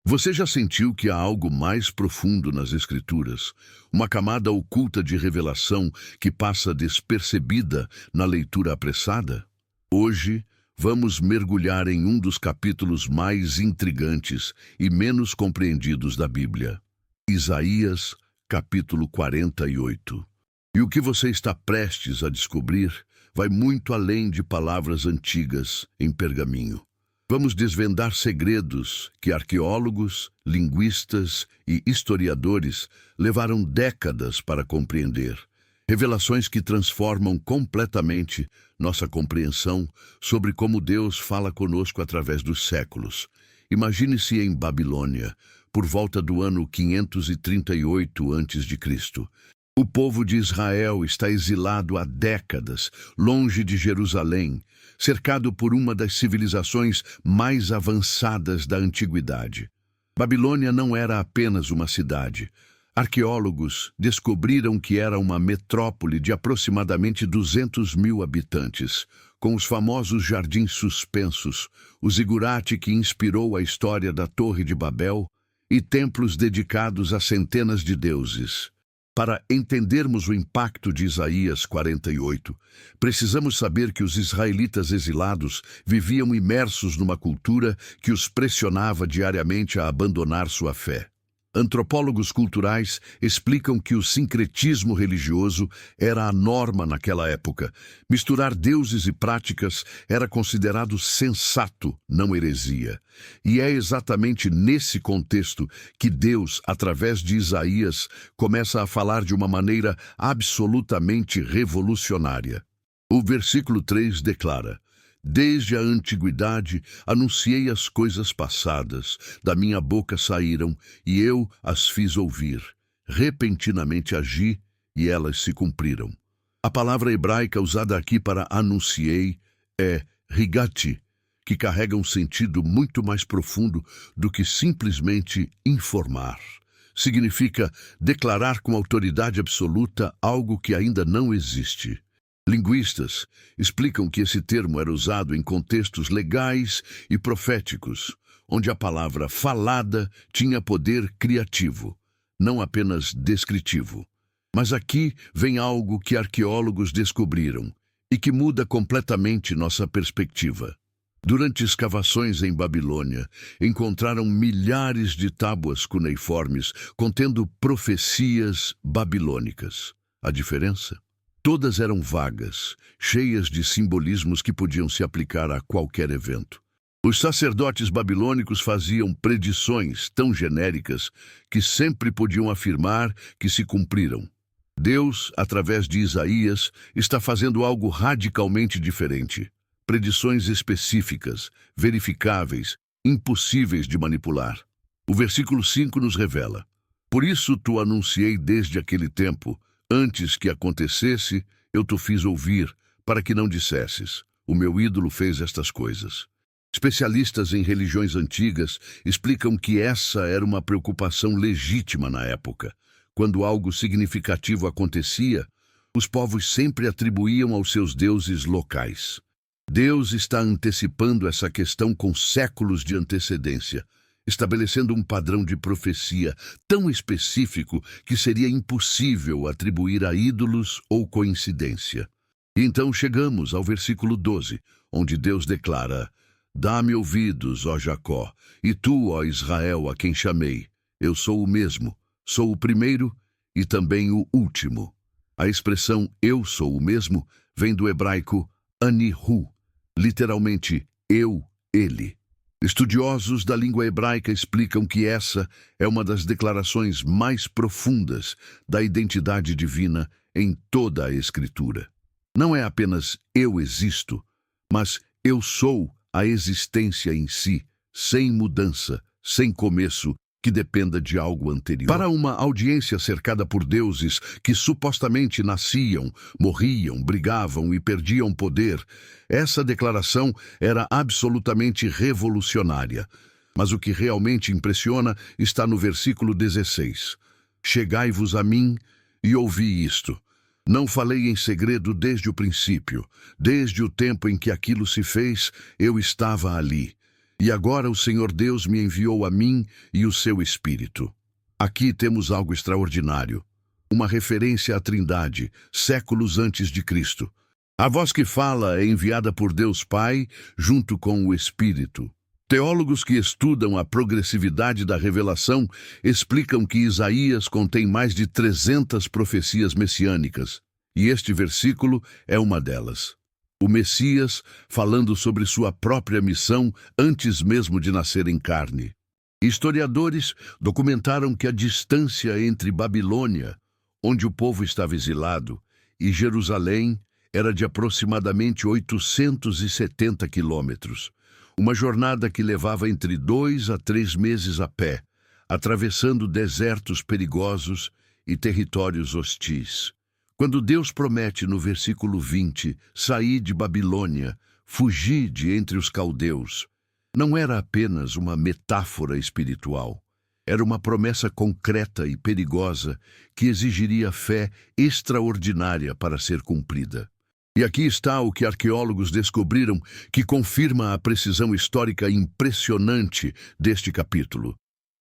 Você já sentiu que há algo mais profundo nas Escrituras? Uma camada oculta de revelação que passa despercebida na leitura apressada? Hoje, vamos mergulhar em um dos capítulos mais intrigantes e menos compreendidos da Bíblia. Isaías, capítulo 48. E o que você está prestes a descobrir vai muito além de palavras antigas em pergaminho. Vamos desvendar segredos que arqueólogos, linguistas e historiadores levaram décadas para compreender. Revelações que transformam completamente nossa compreensão sobre como Deus fala conosco através dos séculos. Imagine-se em Babilônia, por volta do ano 538 a.C. O povo de Israel está exilado há décadas, longe de Jerusalém, cercado por uma das civilizações mais avançadas da antiguidade. Babilônia não era apenas uma cidade. Arqueólogos descobriram que era uma metrópole de aproximadamente 200 mil habitantes, com os famosos jardins suspensos, o zigurate que inspirou a história da Torre de Babel e templos dedicados a centenas de deuses. Para entendermos o impacto de Isaías 48, precisamos saber que os israelitas exilados viviam imersos numa cultura que os pressionava diariamente a abandonar sua fé. Antropólogos culturais explicam que o sincretismo religioso era a norma naquela época. Misturar deuses e práticas era considerado sensato, não heresia. E é exatamente nesse contexto que Deus, através de Isaías, começa a falar de uma maneira absolutamente revolucionária. O versículo 3 declara: Desde a antiguidade anunciei as coisas passadas, da minha boca saíram, e eu as fiz ouvir. Repentinamente agi, e elas se cumpriram. A palavra hebraica usada aqui para anunciei é rigati, que carrega um sentido muito mais profundo do que simplesmente informar. Significa declarar com autoridade absoluta algo que ainda não existe. Linguistas explicam que esse termo era usado em contextos legais e proféticos, onde a palavra falada tinha poder criativo, não apenas descritivo. Mas aqui vem algo que arqueólogos descobriram e que muda completamente nossa perspectiva. Durante escavações em Babilônia, encontraram milhares de tábuas cuneiformes contendo profecias babilônicas. A diferença? Todas eram vagas, cheias de simbolismos que podiam se aplicar a qualquer evento. Os sacerdotes babilônicos faziam predições tão genéricas que sempre podiam afirmar que se cumpriram. Deus, através de Isaías, está fazendo algo radicalmente diferente. Predições específicas, verificáveis, impossíveis de manipular. O versículo 5 nos revela: Por isso tu anunciei desde aquele tempo, antes que acontecesse, eu te fiz ouvir, para que não dissesses: o meu ídolo fez estas coisas. Especialistas em religiões antigas explicam que essa era uma preocupação legítima na época. Quando algo significativo acontecia, os povos sempre atribuíam aos seus deuses locais. Deus está antecipando essa questão com séculos de antecedência, estabelecendo um padrão de profecia tão específico que seria impossível atribuir a ídolos ou coincidência. E então chegamos ao versículo 12, onde Deus declara: Dá-me ouvidos, ó Jacó, e tu, ó Israel, a quem chamei. Eu sou o mesmo, sou o primeiro e também o último. A expressão eu sou o mesmo vem do hebraico anihu, literalmente eu, ele. Estudiosos da língua hebraica explicam que essa é uma das declarações mais profundas da identidade divina em toda a Escritura. Não é apenas eu existo, mas eu sou a existência em si, sem mudança, sem começo, que dependa de algo anterior. Para uma audiência cercada por deuses que supostamente nasciam, morriam, brigavam e perdiam poder, essa declaração era absolutamente revolucionária. Mas o que realmente impressiona está no versículo 16. Chegai-vos a mim e ouvi isto. Não falei em segredo desde o princípio. Desde o tempo em que aquilo se fez, eu estava ali. E agora o Senhor Deus me enviou a mim e o seu Espírito. Aqui temos algo extraordinário, uma referência à Trindade, séculos antes de Cristo. A voz que fala é enviada por Deus Pai junto com o Espírito. Teólogos que estudam a progressividade da revelação explicam que Isaías contém mais de 300 profecias messiânicas, e este versículo é uma delas. O Messias falando sobre sua própria missão antes mesmo de nascer em carne. Historiadores documentaram que a distância entre Babilônia, onde o povo estava exilado, e Jerusalém era de aproximadamente 870 quilômetros. Uma jornada que levava entre 2 a 3 meses a pé, atravessando desertos perigosos e territórios hostis. Quando Deus promete no versículo 20, sair de Babilônia, fugir de entre os caldeus, não era apenas uma metáfora espiritual. Era uma promessa concreta e perigosa que exigiria fé extraordinária para ser cumprida. E aqui está o que arqueólogos descobriram que confirma a precisão histórica impressionante deste capítulo.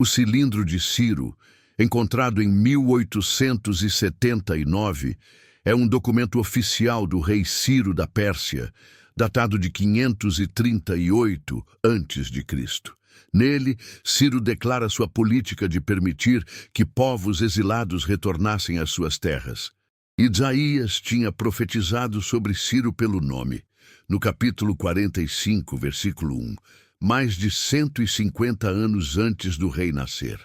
O cilindro de Ciro, encontrado em 1879, é um documento oficial do rei Ciro da Pérsia, datado de 538 a.C. Nele, Ciro declara sua política de permitir que povos exilados retornassem às suas terras. Isaías tinha profetizado sobre Ciro pelo nome, no capítulo 45, versículo 1, mais de 150 anos antes do rei nascer.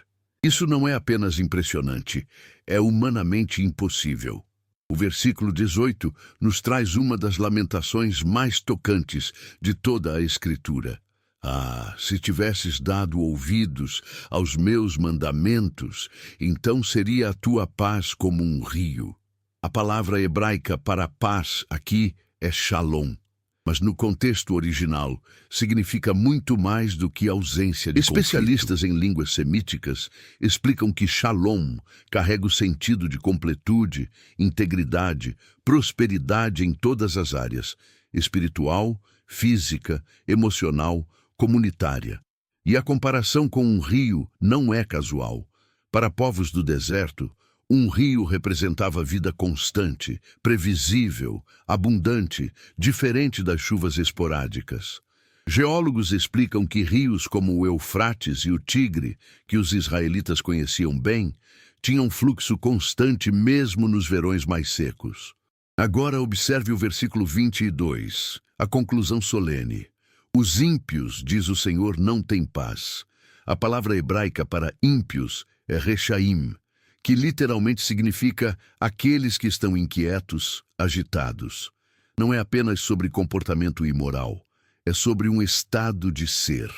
Isso não é apenas impressionante, é humanamente impossível. O versículo 18 nos traz uma das lamentações mais tocantes de toda a Escritura. Ah, se tivesses dado ouvidos aos meus mandamentos, então seria a tua paz como um rio. A palavra hebraica para paz aqui é shalom, mas no contexto original significa muito mais do que ausência de conflito. Especialistas em línguas semíticas explicam que shalom carrega o sentido de completude, integridade, prosperidade em todas as áreas, espiritual, física, emocional, comunitária. E a comparação com um rio não é casual. Para povos do deserto, um rio representava vida constante, previsível, abundante, diferente das chuvas esporádicas. Geólogos explicam que rios como o Eufrates e o Tigre, que os israelitas conheciam bem, tinham fluxo constante mesmo nos verões mais secos. Agora observe o versículo 22, a conclusão solene. Os ímpios, diz o Senhor, não têm paz. A palavra hebraica para ímpios é rechaim, que literalmente significa aqueles que estão inquietos, agitados. Não é apenas sobre comportamento imoral, é sobre um estado de ser.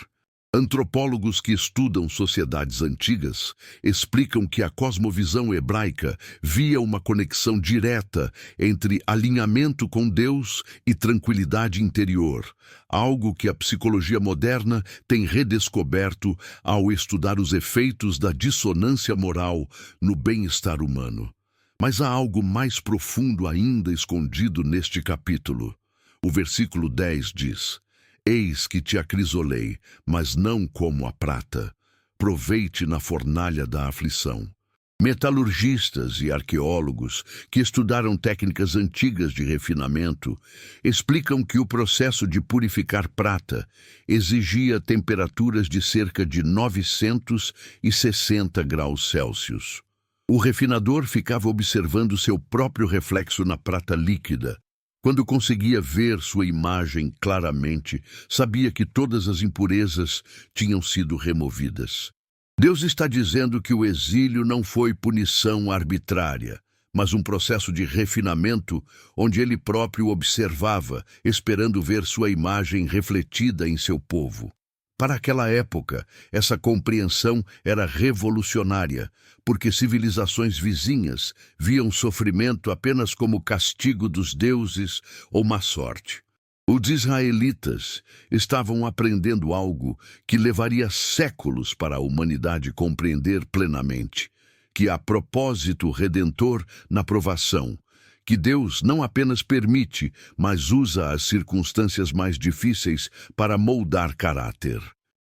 Antropólogos que estudam sociedades antigas explicam que a cosmovisão hebraica via uma conexão direta entre alinhamento com Deus e tranquilidade interior, algo que a psicologia moderna tem redescoberto ao estudar os efeitos da dissonância moral no bem-estar humano. Mas há algo mais profundo ainda escondido neste capítulo. O versículo 10 diz: Eis que te acrisolei, mas não como a prata. Proveite na fornalha da aflição. Metalurgistas e arqueólogos que estudaram técnicas antigas de refinamento explicam que o processo de purificar prata exigia temperaturas de cerca de 960 graus Celsius. O refinador ficava observando seu próprio reflexo na prata líquida. Quando conseguia ver sua imagem claramente, sabia que todas as impurezas tinham sido removidas. Deus está dizendo que o exílio não foi punição arbitrária, mas um processo de refinamento onde ele próprio observava, esperando ver sua imagem refletida em seu povo. Para aquela época, essa compreensão era revolucionária, porque civilizações vizinhas viam sofrimento apenas como castigo dos deuses ou má sorte. Os israelitas estavam aprendendo algo que levaria séculos para a humanidade compreender plenamente, que há propósito redentor na provação, que Deus não apenas permite, mas usa as circunstâncias mais difíceis para moldar caráter.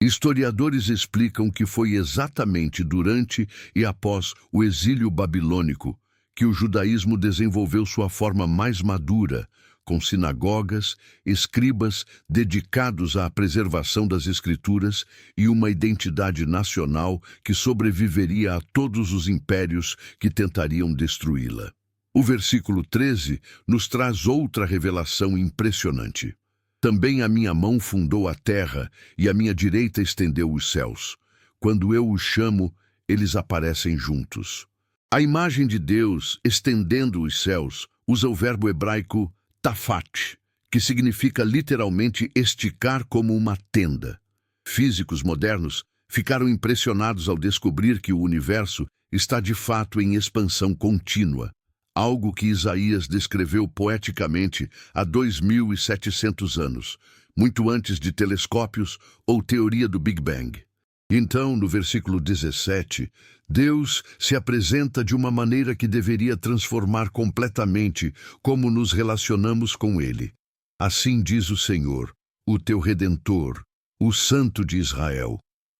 Historiadores explicam que foi exatamente durante e após o exílio babilônico que o judaísmo desenvolveu sua forma mais madura, com sinagogas, escribas dedicados à preservação das escrituras e uma identidade nacional que sobreviveria a todos os impérios que tentariam destruí-la. O versículo 13 nos traz outra revelação impressionante. Também a minha mão fundou a terra e a minha direita estendeu os céus. Quando eu os chamo, eles aparecem juntos. A imagem de Deus estendendo os céus usa o verbo hebraico tafat, que significa literalmente esticar como uma tenda. Físicos modernos ficaram impressionados ao descobrir que o universo está de fato em expansão contínua, algo que Isaías descreveu poeticamente há 2.700 anos, muito antes de telescópios ou teoria do Big Bang. Então, no versículo 17, Deus se apresenta de uma maneira que deveria transformar completamente como nos relacionamos com Ele. Assim diz o Senhor, o teu Redentor, o Santo de Israel.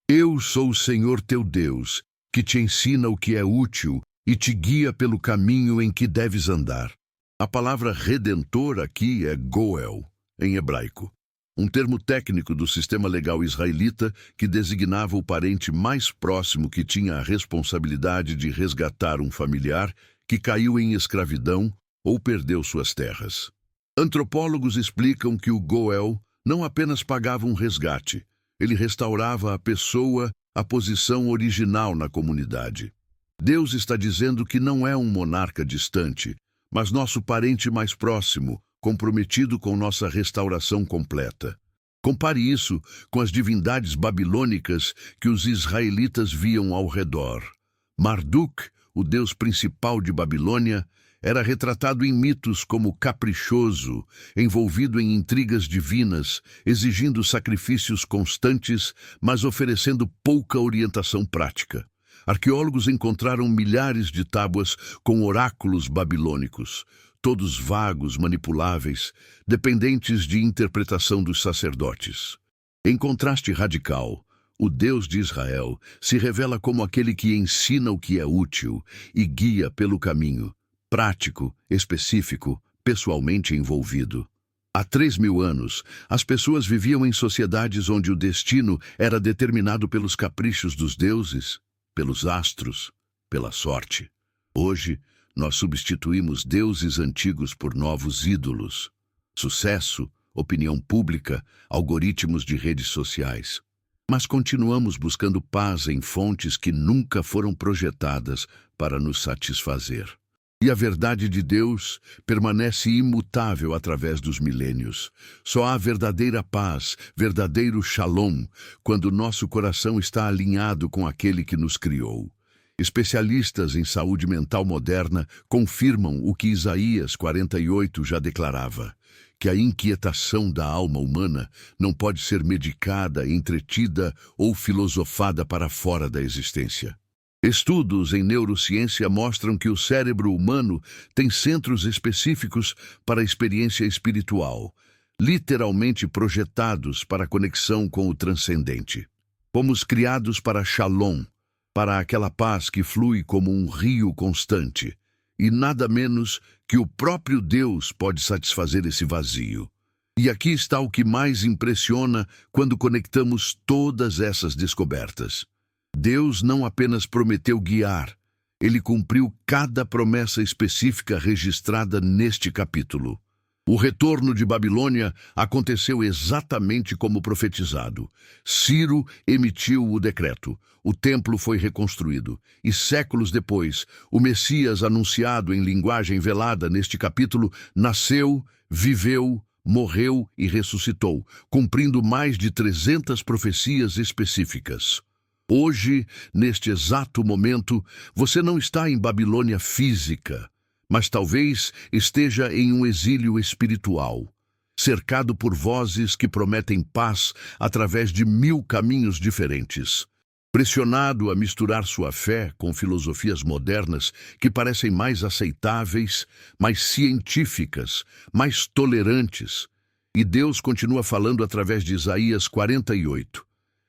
Eu sou o Senhor teu Deus, que te ensina o que é útil e te guia pelo caminho em que deves andar. A palavra Redentor aqui é Goel, em hebraico. Um termo técnico do sistema legal israelita que designava o parente mais próximo que tinha a responsabilidade de resgatar um familiar que caiu em escravidão ou perdeu suas terras. Antropólogos explicam que o Goel não apenas pagava um resgate, ele restaurava a pessoa à posição original na comunidade. Deus está dizendo que não é um monarca distante, mas nosso parente mais próximo, comprometido com nossa restauração completa. Compare isso com as divindades babilônicas que os israelitas viam ao redor. Marduk, o deus principal de Babilônia, era retratado em mitos como caprichoso, envolvido em intrigas divinas, exigindo sacrifícios constantes, mas oferecendo pouca orientação prática. Arqueólogos encontraram milhares de tábuas com oráculos babilônicos, todos vagos, manipuláveis, dependentes de interpretação dos sacerdotes. Em contraste radical, o Deus de Israel se revela como aquele que ensina o que é útil e guia pelo caminho, prático, específico, pessoalmente envolvido. Há 3.000 anos, as pessoas viviam em sociedades onde o destino era determinado pelos caprichos dos deuses, pelos astros, pela sorte. Hoje, nós substituímos deuses antigos por novos ídolos. Sucesso, opinião pública, algoritmos de redes sociais. Mas continuamos buscando paz em fontes que nunca foram projetadas para nos satisfazer. E a verdade de Deus permanece imutável através dos milênios. Só há verdadeira paz, verdadeiro shalom, quando nosso coração está alinhado com aquele que nos criou. Especialistas em saúde mental moderna confirmam o que Isaías 48 já declarava, que a inquietação da alma humana não pode ser medicada, entretida ou filosofada para fora da existência. Estudos em neurociência mostram que o cérebro humano tem centros específicos para a experiência espiritual, literalmente projetados para a conexão com o transcendente. Fomos criados para Shalom, para aquela paz que flui como um rio constante, e nada menos que o próprio Deus pode satisfazer esse vazio. E aqui está o que mais impressiona quando conectamos todas essas descobertas. Deus não apenas prometeu guiar, ele cumpriu cada promessa específica registrada neste capítulo. O retorno de Babilônia aconteceu exatamente como profetizado. Ciro emitiu o decreto, o templo foi reconstruído, e séculos depois, o Messias anunciado em linguagem velada neste capítulo nasceu, viveu, morreu e ressuscitou, cumprindo mais de 300 profecias específicas. Hoje, neste exato momento, você não está em Babilônia física, mas talvez esteja em um exílio espiritual, cercado por vozes que prometem paz através de 1000 caminhos diferentes. Pressionado a misturar sua fé com filosofias modernas que parecem mais aceitáveis, mais científicas, mais tolerantes. E Deus continua falando através de Isaías 48.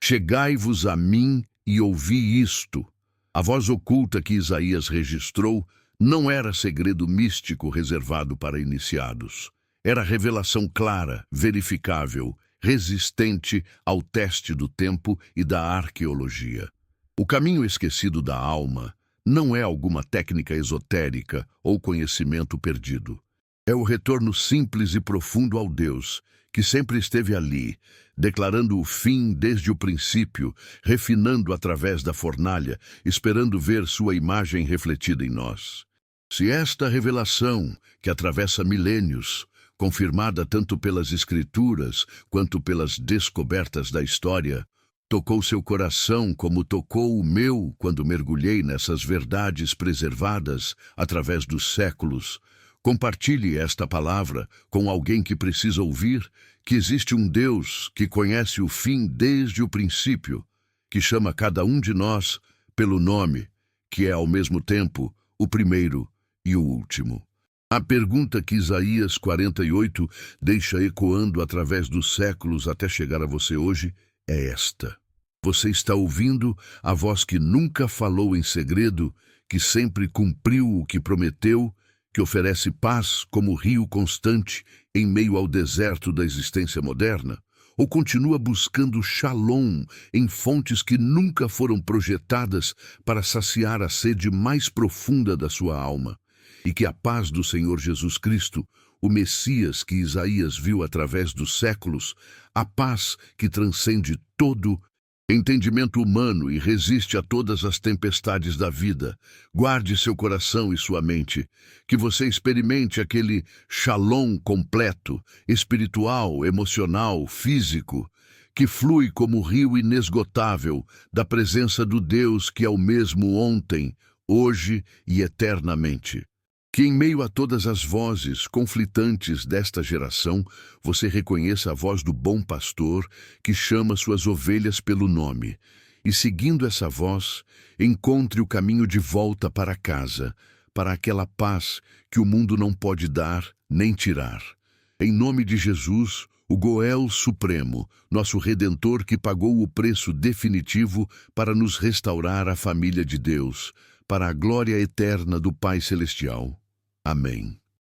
Chegai-vos a mim e ouvi isto. A voz oculta que Isaías registrou não era segredo místico reservado para iniciados. Era revelação clara, verificável, resistente ao teste do tempo e da arqueologia. O caminho esquecido da alma não é alguma técnica esotérica ou conhecimento perdido. É o retorno simples e profundo ao Deus, que sempre esteve ali, declarando o fim desde o princípio, refinando através da fornalha, esperando ver sua imagem refletida em nós. Se esta revelação, que atravessa milênios, confirmada tanto pelas Escrituras quanto pelas descobertas da história, tocou seu coração como tocou o meu quando mergulhei nessas verdades preservadas através dos séculos, compartilhe esta palavra com alguém que precisa ouvir que existe um Deus que conhece o fim desde o princípio, que chama cada um de nós pelo nome, que é ao mesmo tempo o primeiro e o último. A pergunta que Isaías 48 deixa ecoando através dos séculos até chegar a você hoje é esta. Você está ouvindo a voz que nunca falou em segredo, que sempre cumpriu o que prometeu, que oferece paz como rio constante em meio ao deserto da existência moderna? Ou continua buscando shalom em fontes que nunca foram projetadas para saciar a sede mais profunda da sua alma? E que a paz do Senhor Jesus Cristo, o Messias que Isaías viu através dos séculos, a paz que transcende todo entendimento humano e resiste a todas as tempestades da vida, guarde seu coração e sua mente, que você experimente aquele shalom completo, espiritual, emocional, físico, que flui como rio inesgotável da presença do Deus que é o mesmo ontem, hoje e eternamente. Que em meio a todas as vozes conflitantes desta geração, você reconheça a voz do bom pastor que chama suas ovelhas pelo nome, e seguindo essa voz, encontre o caminho de volta para casa, para aquela paz que o mundo não pode dar nem tirar. Em nome de Jesus, o Goel Supremo, nosso Redentor que pagou o preço definitivo para nos restaurar à família de Deus, para a glória eterna do Pai Celestial. Amém.